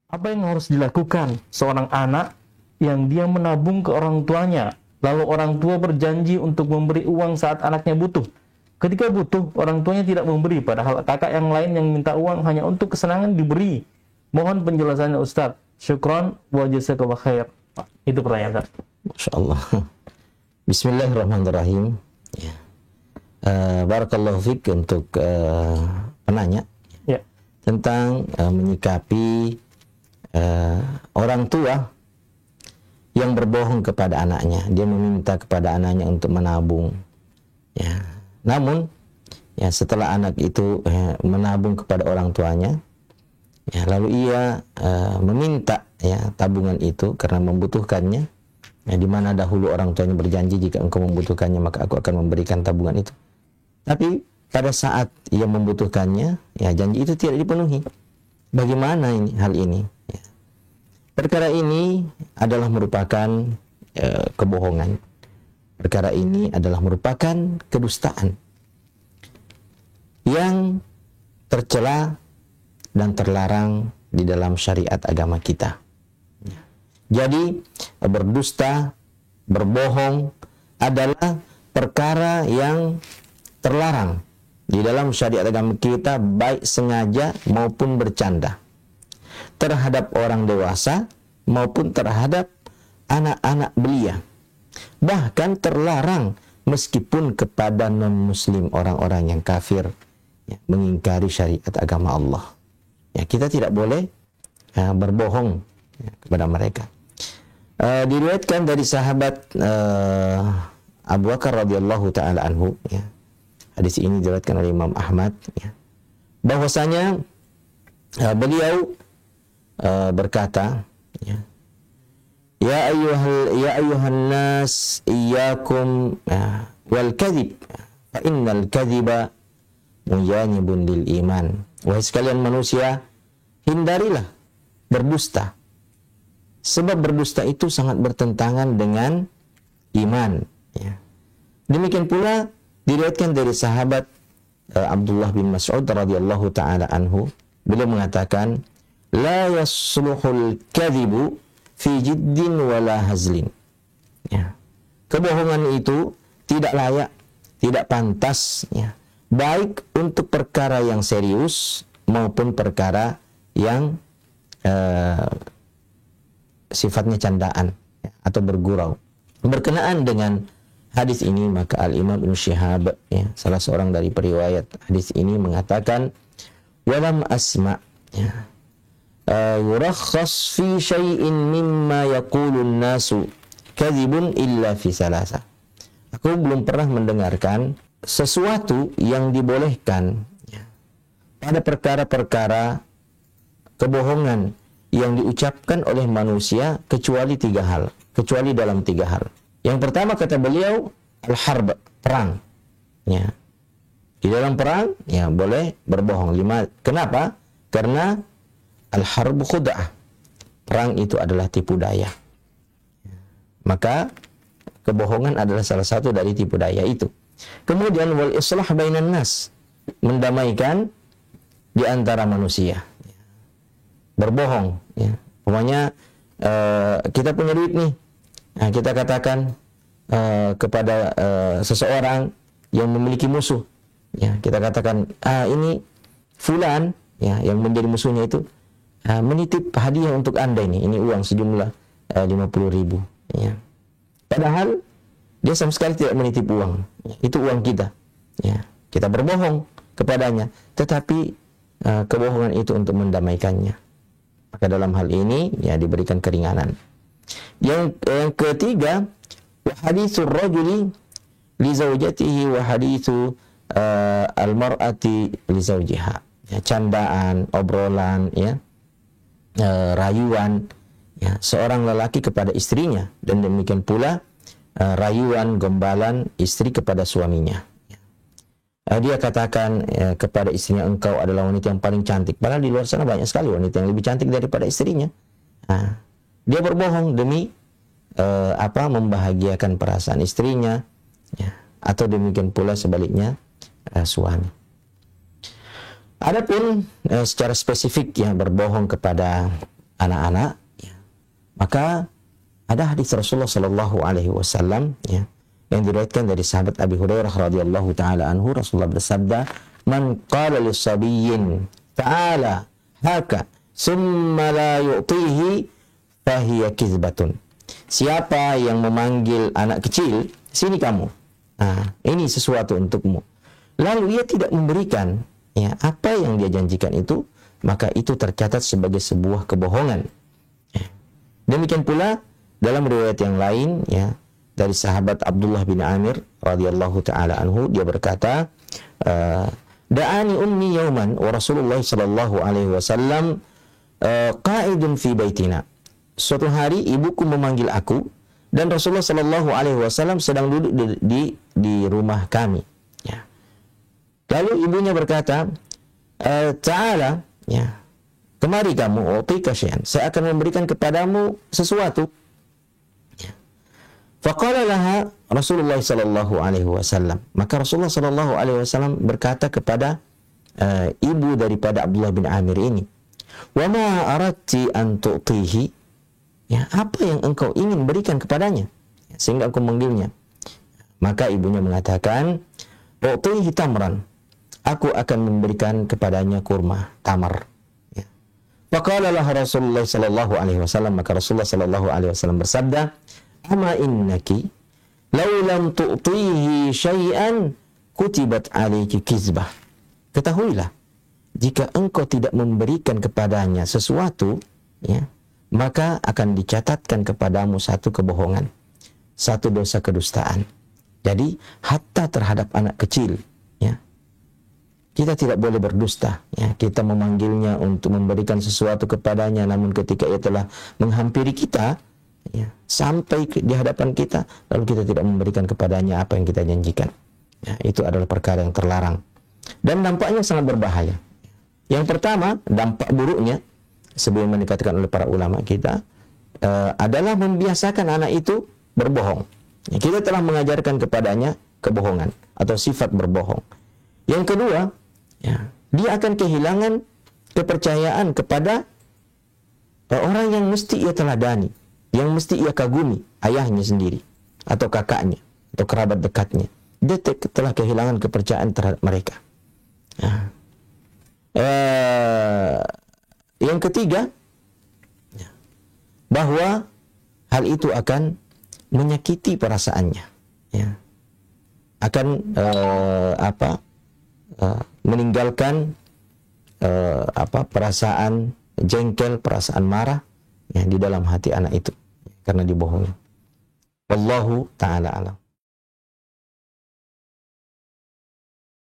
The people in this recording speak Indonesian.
Apa yang harus dilakukan seorang anak yang dia menabung ke orang tuanya, lalu orang tua berjanji untuk memberi uang saat anaknya butuh. Ketika butuh, orang tuanya tidak memberi, padahal kakak yang lain yang minta uang hanya untuk kesenangan diberi. Mohon penjelasannya Ustaz. Syukran wa jazakallahu khair. Itu pertanyaan Ustaz. Masya Allah. Bismillahirrahmanirrahim. Ya. Barakallahu fiik untuk penanya Ya. tentang menyikapi orang tua yang berbohong kepada anaknya. Dia meminta kepada anaknya untuk menabung. Ya. Namun, ya setelah anak itu menabung kepada orang tuanya, ya lalu ia meminta ya tabungan itu karena membutuhkannya. Ya, di mana dahulu orang tuanya berjanji jika engkau membutuhkannya maka aku akan memberikan tabungan itu. Tapi pada saat ia membutuhkannya, ya janji itu tidak dipenuhi. Bagaimana hal ini? Ya. Perkara ini adalah merupakan kebohongan. Perkara ini adalah merupakan kedustaan yang tercela dan terlarang di dalam syariat agama kita. Jadi berdusta, berbohong adalah perkara yang terlarang di dalam syariat agama kita, baik sengaja maupun bercanda, terhadap orang dewasa maupun terhadap anak-anak belia. Bahkan terlarang meskipun kepada non-muslim, orang-orang yang kafir, ya, mengingkari syariat agama Allah. Ya, kita tidak boleh berbohong ya, kepada mereka. Diriwayatkan dari sahabat Abu Bakar radhiyallahu taala anhu, ya. Hadis ini diriwayatkan oleh Imam Ahmad, ya, bahwasanya beliau berkata, ya, ya ayuhan nas iyyakum wal kadhib fa innal kadhiba mujanibun lil iman. Wahai sekalian manusia, hindarilah berdusta, sebab berdusta itu sangat bertentangan dengan iman. Ya. Demikian pula diriwayatkan dari sahabat Abdullah bin Mas'ud radhiyallahu taala anhu, beliau mengatakan, la yasluhul kadhibu fi jiddin wala hazlin. Ya. Kebohongan itu tidak layak, tidak pantas, ya, baik untuk perkara yang serius maupun perkara yang sifatnya candaan ya, atau bergurau. Berkenaan dengan hadis ini, maka Al-Imam Ibnu Syihab, ya, salah seorang dari periwayat hadis ini, mengatakan, walam asma' ya, yurakhas fi syai'in mimma yaqulun nasu kadhibun illa fi salasa. Aku belum pernah mendengarkan sesuatu yang dibolehkan ya, pada perkara-perkara kebohongan yang diucapkan oleh manusia kecuali dalam tiga hal. Yang pertama, kata beliau, al-harb, perang. Ya. Di dalam perang, ya boleh berbohong. Kenapa? Karena al-harb khud'ah. Perang itu adalah tipu daya. Maka kebohongan adalah salah satu dari tipu daya itu. Kemudian wal islah bainan nas, mendamaikan di antara manusia. Berbohong, ya. Umpamanya kita punya duit nih, nah, kita katakan kepada seseorang yang memiliki musuh, ya, kita katakan ini fulan, ya, yang menjadi musuhnya itu menitip hadiah untuk anda ini uang sejumlah 50.000, ya. Padahal dia sama sekali tidak menitip uang, ya, itu uang kita, ya. Kita berbohong kepadanya, tetapi kebohongan itu untuk mendamaikannya. Maka dalam hal ini ya diberikan keringanan. Yang ketiga, wa haditsul rajuli li zaujatihi wa haditsu al-mar'ati li zaujiha. Ya, candaan, obrolan, ya, rayuan, ya, seorang lelaki kepada istrinya, dan demikian pula rayuan, gombalan istri kepada suaminya. Dia katakan kepada istrinya, engkau adalah wanita yang paling cantik. Padahal di luar sana banyak sekali wanita yang lebih cantik daripada istrinya. Dia berbohong demi membahagiakan perasaan istrinya, ya, atau demikian pula sebaliknya suami. Adapun secara spesifik, ya, berbohong kepada anak-anak, ya, maka ada hadis Rasulullah Shallallahu Alaihi Wasallam, ya, yang diriwayatkan dari sahabat Abi Hurairah radhiyallahu taala anhu. Rasulullah bersabda, "Man qala lisabiyyin ta'ala haka summa la yu'tihi fahiya kizbatun." Siapa yang memanggil anak kecil, "Sini kamu. Nah, ini sesuatu untukmu." Lalu ia tidak memberikan, ya, apa yang dia janjikan itu, maka itu tercatat sebagai sebuah kebohongan. Ya. Demikian pula dalam riwayat yang lain, ya, dari sahabat Abdullah bin Amir radhiyallahu taala anhu, dia berkata, "Da'ani ummi yauman wa Rasulullah sallallahu alaihi wasallam qa'idun fi baitina." Suatu hari ibuku memanggil aku dan Rasulullah sallallahu alaihi wasallam sedang duduk di rumah kami. Ya. Lalu ibunya berkata, "Ta'ala, ya, kemari kamu, utika syai'an, saya akan memberikan kepadamu sesuatu." Faqala laha Rasulullah sallallahu alaihi wasallam. Maka Rasulullah sallallahu alaihi wasallam berkata kepada ibu daripada Abdullah bin Amir ini, "Wa ma aradti an tu'tihi?" Ya, apa yang engkau ingin berikan kepadanya sehingga aku memanggilnya? Maka ibunya mengatakan, "U'tihi tamran." Aku akan memberikan kepadanya kurma, tamar. Ya. Faqala laha Rasulullah sallallahu alaihi wasallam. Maka Rasulullah sallallahu alaihi wasallam bersabda, "Ama innaki law lam tu'tihi syai'an kutibat alayki kizbah." Ketahuilah, jika engkau tidak memberikan kepadanya sesuatu, ya, maka akan dicatatkan kepadamu satu kebohongan, satu dosa kedustaan. Jadi hatta terhadap anak kecil, ya, kita tidak boleh berdusta, ya. Kita memanggilnya untuk memberikan sesuatu kepadanya, namun ketika ia telah menghampiri kita, ya, sampai di hadapan kita, lalu kita tidak memberikan kepadanya apa yang kita janjikan, ya, itu adalah perkara yang terlarang dan dampaknya sangat berbahaya. Yang pertama, dampak buruknya sebagaimana dikatakan oleh para ulama kita adalah membiasakan anak itu berbohong. Ya, kita telah mengajarkan kepadanya kebohongan atau sifat berbohong. Yang kedua, ya, dia akan kehilangan kepercayaan kepada orang yang mesti ia teladani, yang mesti ia kagumi, ayahnya sendiri, atau kakaknya, atau kerabat dekatnya. Dia telah kehilangan kepercayaan terhadap mereka. Nah. Yang ketiga, bahwa hal itu akan menyakiti perasaannya, ya. Akan meninggalkan perasaan jengkel, perasaan marah, ya, di dalam hati anak itu karena dibohongi. Wallahu ta'ala alam.